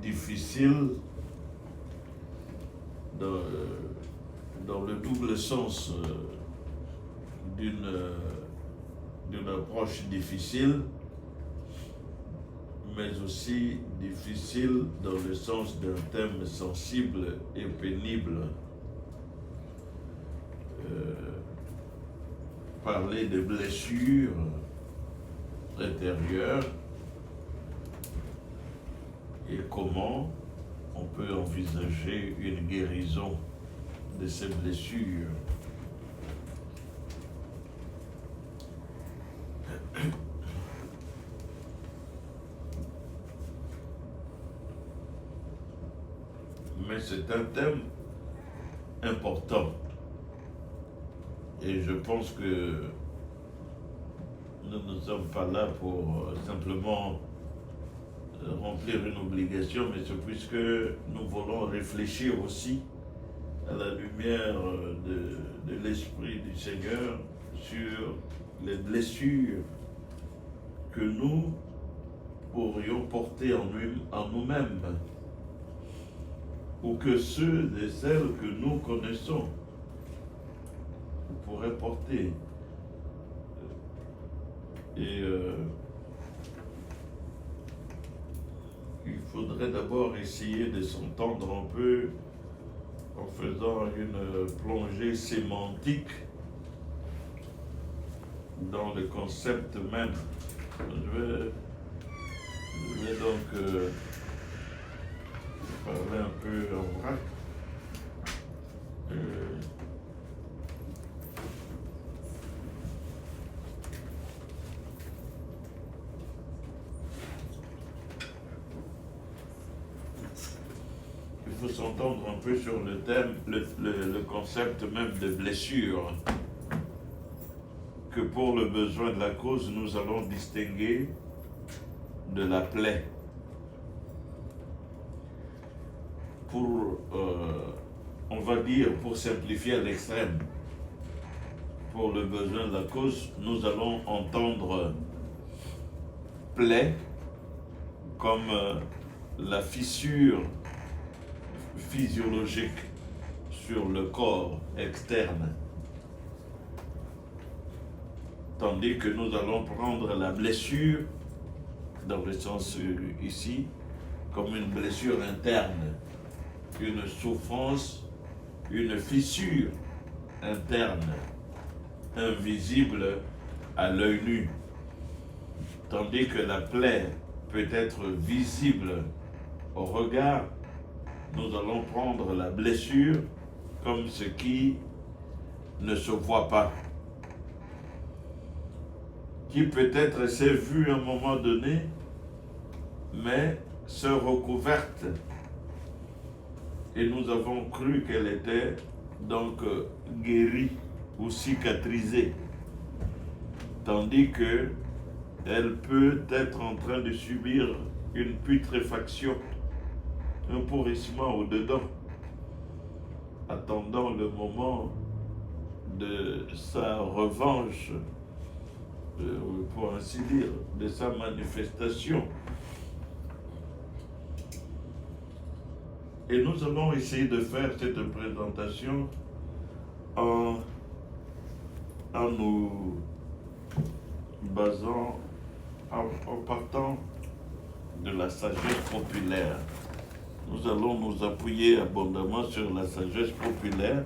difficile dans le double sens d'une approche difficile, mais aussi difficile dans le sens d'un thème sensible et pénible. Parler de blessures intérieures et comment on peut envisager une guérison de ces blessures. Mais c'est un thème important. Et je pense que nous ne sommes pas là pour simplement remplir une obligation, mais c'est puisque nous voulons réfléchir aussi à la lumière de l'Esprit du Seigneur sur les blessures que nous pourrions porter en nous-mêmes, ou que ceux et celles que nous connaissons pourraient porter. Et il faudrait d'abord essayer de s'entendre un peu en faisant une plongée sémantique dans le concept même. Je vais donc parler un peu en vrac. Il faut s'entendre un peu sur le thème, le concept même de blessure, que pour le besoin de la cause, nous allons distinguer de la plaie. Pour, on va dire, pour simplifier à l'extrême, pour le besoin de la cause, nous allons entendre plaie comme la fissure physiologique sur le corps externe, tandis que nous allons prendre la blessure, dans le sens ici, comme une blessure interne, une souffrance, une fissure interne, invisible à l'œil nu, tandis que la plaie peut être visible au regard. Nous allons prendre la blessure comme ce qui ne se voit pas, qui peut-être s'est vu à un moment donné, mais se recouverte. Et nous avons cru qu'elle était donc guérie ou cicatrisée, tandis que elle peut être en train de subir une putréfaction, un pourrissement au-dedans, attendant le moment de sa revanche, pour ainsi dire, de sa manifestation. Et nous allons essayer de faire cette présentation en nous basant, en partant de la sagesse populaire. Nous allons nous appuyer abondamment sur la sagesse populaire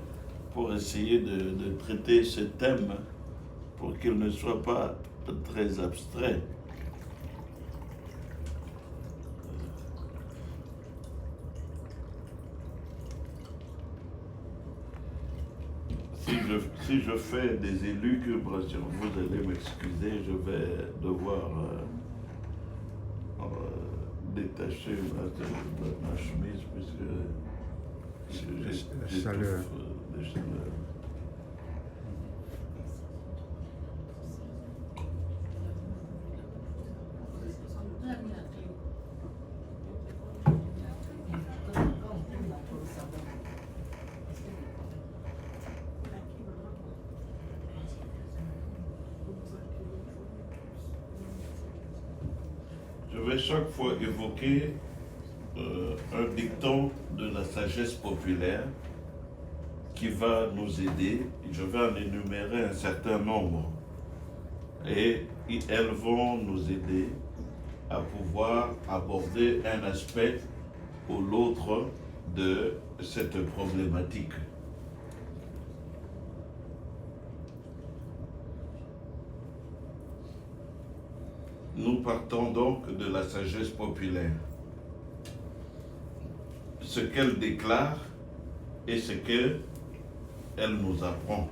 pour essayer de traiter ce thème pour qu'il ne soit pas très abstrait. Si je fais des élucubrations, vous allez m'excuser, je vais devoir détacher ma chemise puisque j'ai chaleur. de chaleur. Je vais chaque fois évoquer un dicton de la sagesse populaire qui va nous aider. Je vais en énumérer un certain nombre et elles vont nous aider à pouvoir aborder un aspect ou l'autre de cette problématique. Nous partons donc de la sagesse populaire. Ce qu'elle déclare et ce qu'elle nous apprend.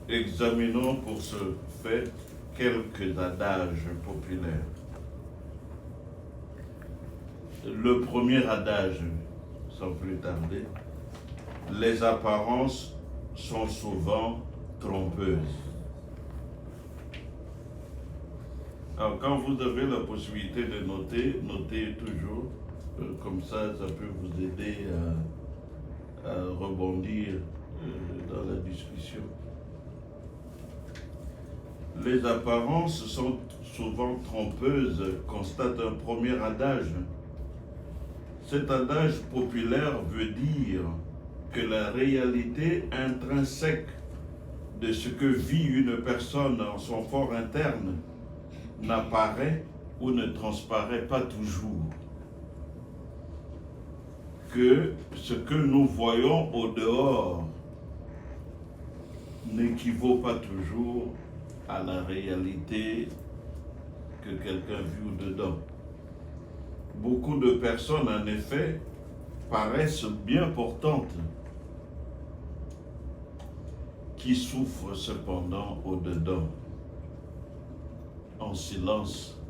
Examinons pour ce fait quelques adages populaires. Le premier adage, sans plus tarder, les apparences sont souvent trompeuses. Alors, quand vous avez la possibilité de noter, notez toujours, comme ça peut vous aider à rebondir dans la discussion. Les apparences sont souvent trompeuses, constate un premier adage. Cet adage populaire veut dire que la réalité intrinsèque de ce que vit une personne en son fort interne n'apparaît ou ne transparaît pas toujours. Que ce que nous voyons au dehors n'équivaut pas toujours à la réalité que quelqu'un vit au-dedans. Beaucoup de personnes, en effet, paraissent bien portantes, qui souffrent cependant au-dedans, en silence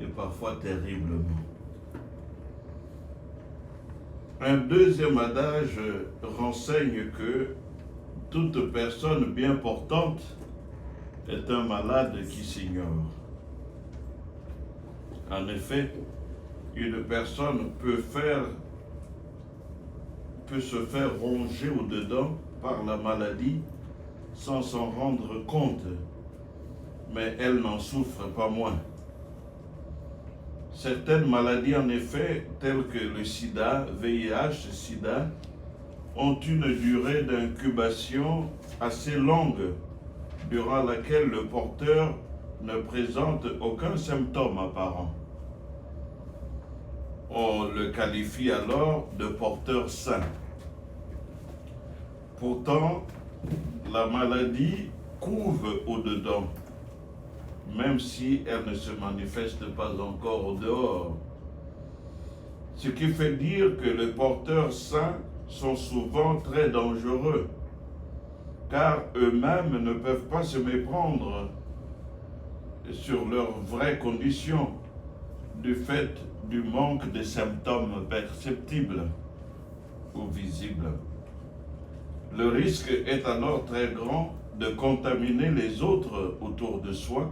et parfois terriblement. Un deuxième adage renseigne que toute personne bien portante est un malade qui s'ignore. En effet, une personne peut se faire ronger au-dedans par la maladie sans s'en rendre compte, mais elle n'en souffre pas moins. Certaines maladies, en effet, telles que le sida, VIH, sida, ont une durée d'incubation assez longue, durant laquelle le porteur ne présente aucun symptôme apparent. On le qualifie alors de porteur sain. Pourtant, la maladie couve au-dedans, même si elle ne se manifeste pas encore au dehors. Ce qui fait dire que les porteurs sains sont souvent très dangereux, car eux-mêmes ne peuvent pas se méprendre sur leurs vraies conditions du fait du manque de symptômes perceptibles ou visibles. Le risque est alors très grand de contaminer les autres autour de soi,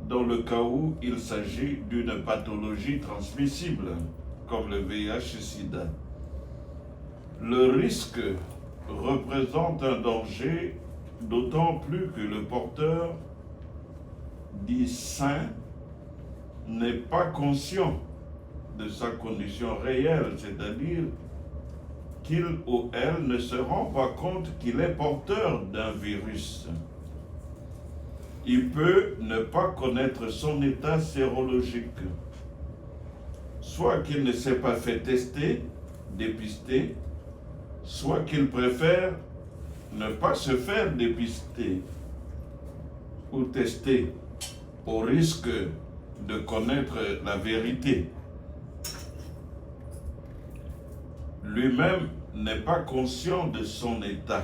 dans le cas où il s'agit d'une pathologie transmissible, comme le VIH-Sida. Le risque représente un danger, d'autant plus que le porteur dit sain n'est pas conscient de sa condition réelle, c'est-à-dire qu'il ou elle ne se rend pas compte qu'il est porteur d'un virus. Il peut ne pas connaître son état sérologique, soit qu'il ne s'est pas fait tester, dépister, soit qu'il préfère ne pas se faire dépister ou tester au risque de connaître la vérité. Lui-même n'est pas conscient de son état.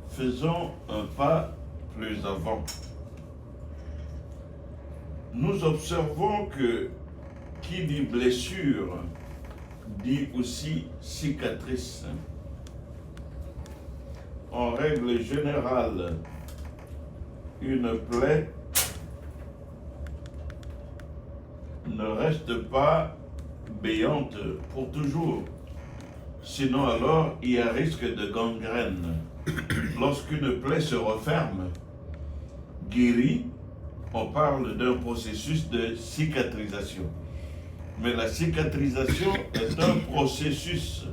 Faisons un pas plus avant. Nous observons que qui dit blessure dit aussi cicatrice. En règle générale, une plaie ne reste pas béante pour toujours. Sinon alors, il y a risque de gangrène. Lorsqu'une plaie se referme, guérie, on parle d'un processus de cicatrisation. Mais la cicatrisation est un processus,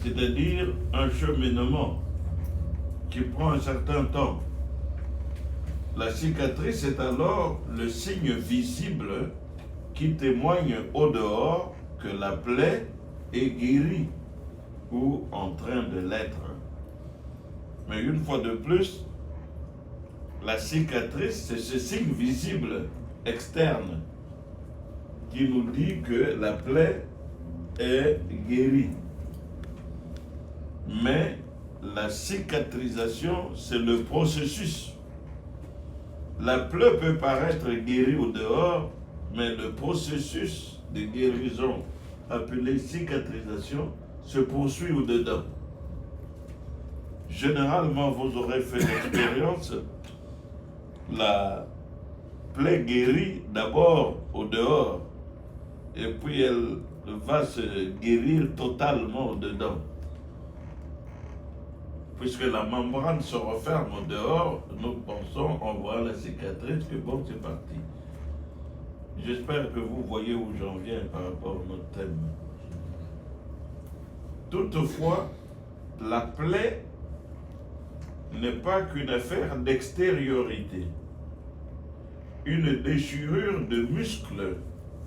c'est-à-dire un cheminement qui prend un certain temps. La cicatrice est alors le signe visible qui témoigne au dehors que la plaie est guérie ou en train de l'être. Mais une fois de plus, la cicatrice, c'est ce signe visible externe qui nous dit que la plaie est guérie. Mais la cicatrisation, c'est le processus. La plaie peut paraître guérie au dehors, mais le processus de guérison appelé cicatrisation se poursuit au dedans. Généralement, vous aurez fait l'expérience, la plaie guérit d'abord au dehors, et puis elle va se guérir totalement au dedans. Puisque la membrane se referme au dehors, nous pensons, en voyant la cicatrice, que bon, c'est parti. J'espère que vous voyez où j'en viens par rapport à notre thème. Toutefois, la plaie n'est pas qu'une affaire d'extériorité. Une déchirure de muscle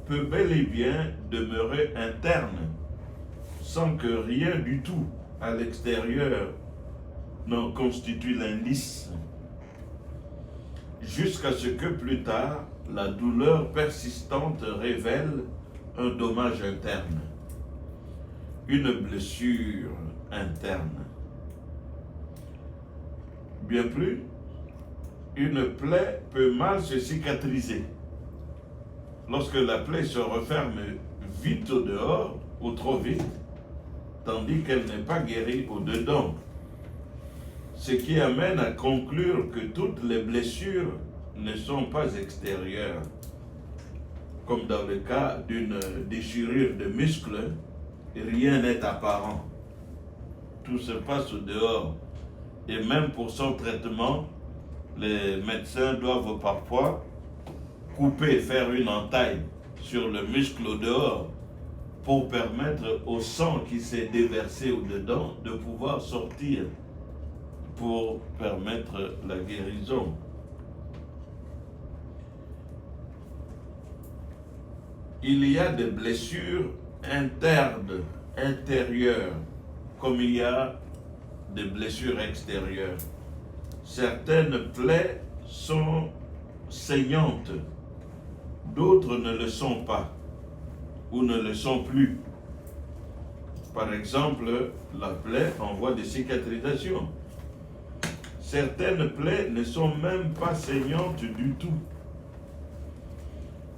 peut bel et bien demeurer interne, sans que rien du tout à l'extérieur n'en constitue l'indice, jusqu'à ce que plus tard, la douleur persistante révèle un dommage interne, une blessure interne. Bien plus, une plaie peut mal se cicatriser. Lorsque la plaie se referme vite au dehors, ou trop vite, tandis qu'elle n'est pas guérie au dedans. Ce qui amène à conclure que toutes les blessures ne sont pas extérieures. Comme dans le cas d'une déchirure de muscle, rien n'est apparent. Tout se passe au dehors. Et même pour son traitement, les médecins doivent parfois couper, faire une entaille sur le muscle au dehors pour permettre au sang qui s'est déversé au dedans de pouvoir sortir, pour permettre la guérison. Il y a des blessures internes, intérieures, comme il y a des blessures extérieures. Certaines plaies sont saignantes, d'autres ne le sont pas, ou ne le sont plus. Par exemple, la plaie en voie de cicatrisation. Certaines plaies ne sont même pas saignantes du tout.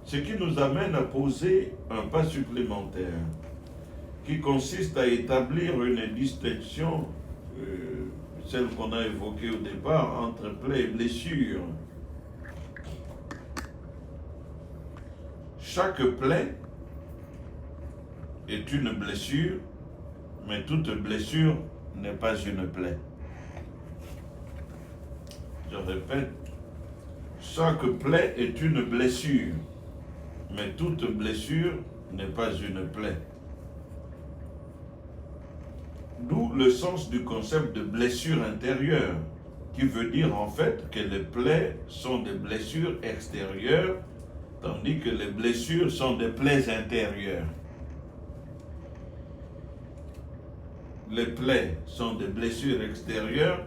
Ce qui nous amène à poser un pas supplémentaire, qui consiste à établir une distinction, celle qu'on a évoquée au départ, entre plaie et blessure. Chaque plaie est une blessure, mais toute blessure n'est pas une plaie. Je répète, chaque plaie est une blessure, mais toute blessure n'est pas une plaie. D'où le sens du concept de blessure intérieure, qui veut dire en fait que les plaies sont des blessures extérieures, tandis que les blessures sont des plaies intérieures. Les plaies sont des blessures extérieures,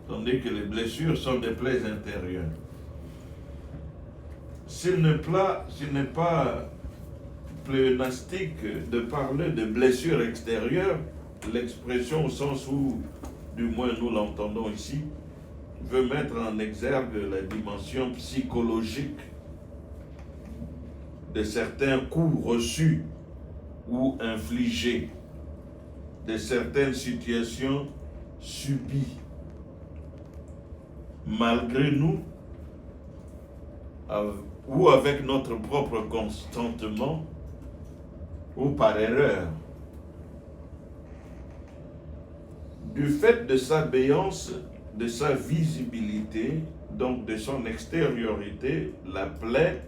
tandis que les blessures sont des plaies intérieures. S'il n'est pas pléonastique de parler de blessures extérieures, l'expression au sens où, du moins nous l'entendons ici, veut mettre en exergue la dimension psychologique de certains coups reçus ou infligés, de certaines situations subies, malgré nous, ou avec notre propre consentement, ou par erreur. Du fait de sa béance, de sa visibilité, donc de son extériorité, la plaie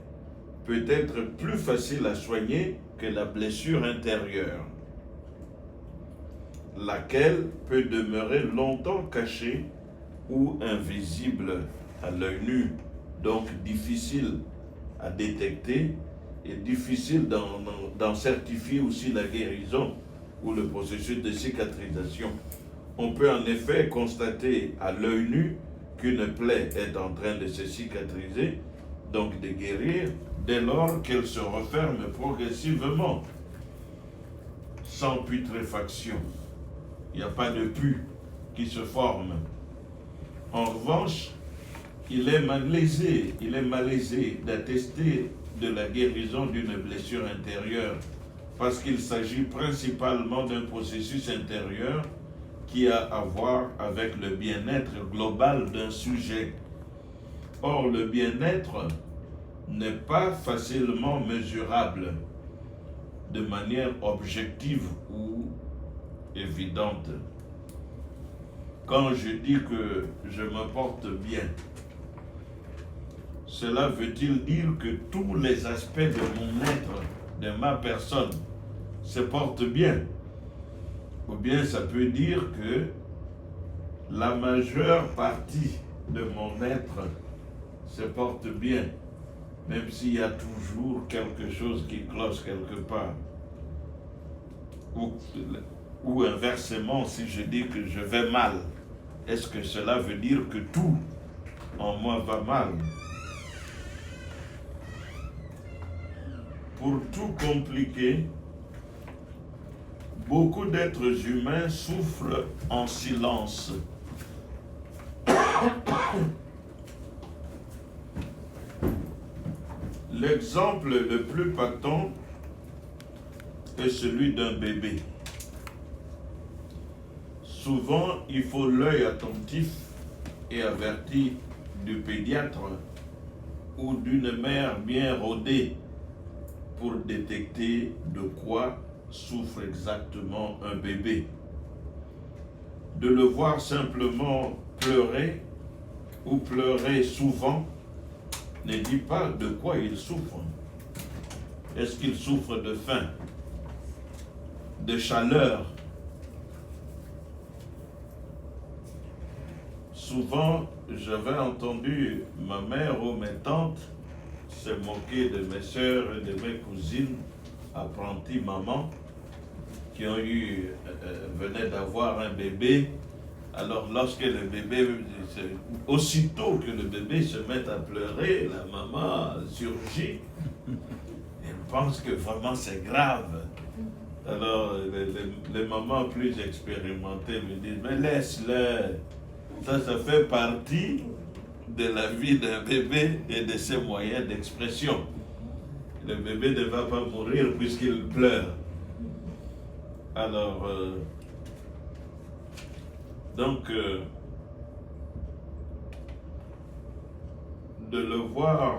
peut être plus facile à soigner que la blessure intérieure, laquelle peut demeurer longtemps cachée ou invisible à l'œil nu, donc difficile à détecter et difficile d'en certifier aussi la guérison ou le processus de cicatrisation. On peut en effet constater à l'œil nu qu'une plaie est en train de se cicatriser, donc de guérir, dès lors qu'elle se referme progressivement, sans putréfaction. Il n'y a pas de pus qui se forme. En revanche, il est malaisé d'attester de la guérison d'une blessure intérieure, parce qu'il s'agit principalement d'un processus intérieur qui a à voir avec le bien-être global d'un sujet. Or, le bien-être n'est pas facilement mesurable de manière objective ou évidente. Quand je dis que je me porte bien, cela veut-il dire que tous les aspects de mon être, de ma personne, se portent bien? Ou bien ça peut dire que la majeure partie de mon être se porte bien, même s'il y a toujours quelque chose qui cloche quelque part. Ou inversement, si je dis que je vais mal, est-ce que cela veut dire que tout en moi va mal? Pour tout compliquer, beaucoup d'êtres humains souffrent en silence. L'exemple le plus patent est celui d'un bébé. Souvent, il faut l'œil attentif et averti du pédiatre ou d'une mère bien rodée pour détecter de quoi souffre exactement un bébé. De le voir simplement pleurer ou pleurer souvent ne dit pas de quoi il souffre. Est-ce qu'il souffre de faim, de chaleur? Souvent, j'avais entendu ma mère ou mes tantes se moquer de mes sœurs et de mes cousines, apprenties mamans, qui ont venaient d'avoir un bébé. Alors lorsque le bébé, aussitôt que le bébé se met à pleurer, la maman surgit. Elle pense que vraiment c'est grave. Alors les mamans plus expérimentées me disent, mais laisse-le, ça fait partie de la vie d'un bébé et de ses moyens d'expression. Le bébé ne va pas mourir puisqu'il pleure. Alors, de le voir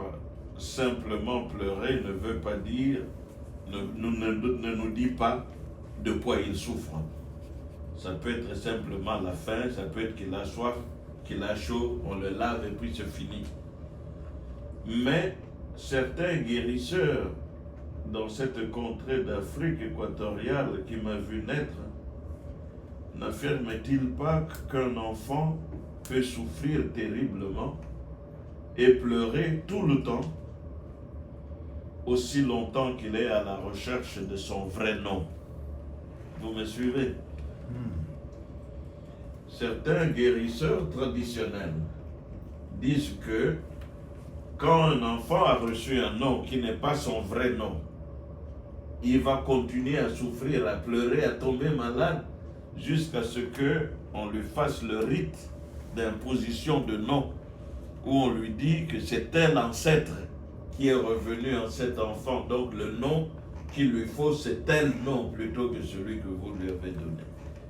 simplement pleurer ne veut pas dire, ne nous dit pas de quoi il souffre. Ça peut être simplement la faim, ça peut être qu'il a soif, qu'il a chaud, on le lave et puis c'est fini. Mais certains guérisseurs dans cette contrée d'Afrique équatoriale qui m'a vu naître, n'affirme-t-il pas qu'un enfant peut souffrir terriblement et pleurer tout le temps, aussi longtemps qu'il est à la recherche de son vrai nom? Vous me suivez? Certains guérisseurs traditionnels disent que quand un enfant a reçu un nom qui n'est pas son vrai nom, il va continuer à souffrir, à pleurer, à tomber malade, jusqu'à ce qu'on lui fasse le rite d'imposition de nom, où on lui dit que c'est tel ancêtre qui est revenu en cet enfant, donc le nom qu'il lui faut, c'est tel nom plutôt que celui que vous lui avez donné.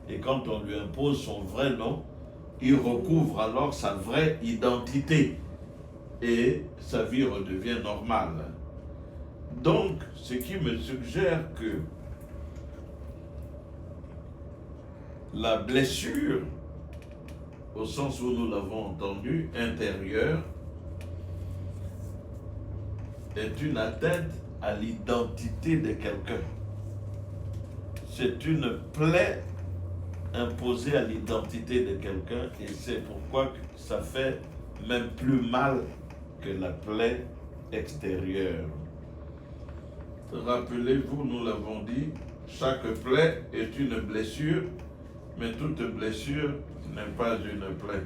Et quand on lui impose son vrai nom, il recouvre alors sa vraie identité et sa vie redevient normale. Donc, ce qui me suggère que la blessure au sens où nous l'avons entendu, intérieure, est une atteinte à l'identité de quelqu'un. C'est une plaie imposée à l'identité de quelqu'un et c'est pourquoi ça fait même plus mal que la plaie extérieure. Rappelez-vous, nous l'avons dit, chaque plaie est une blessure, mais toute blessure n'est pas une plaie.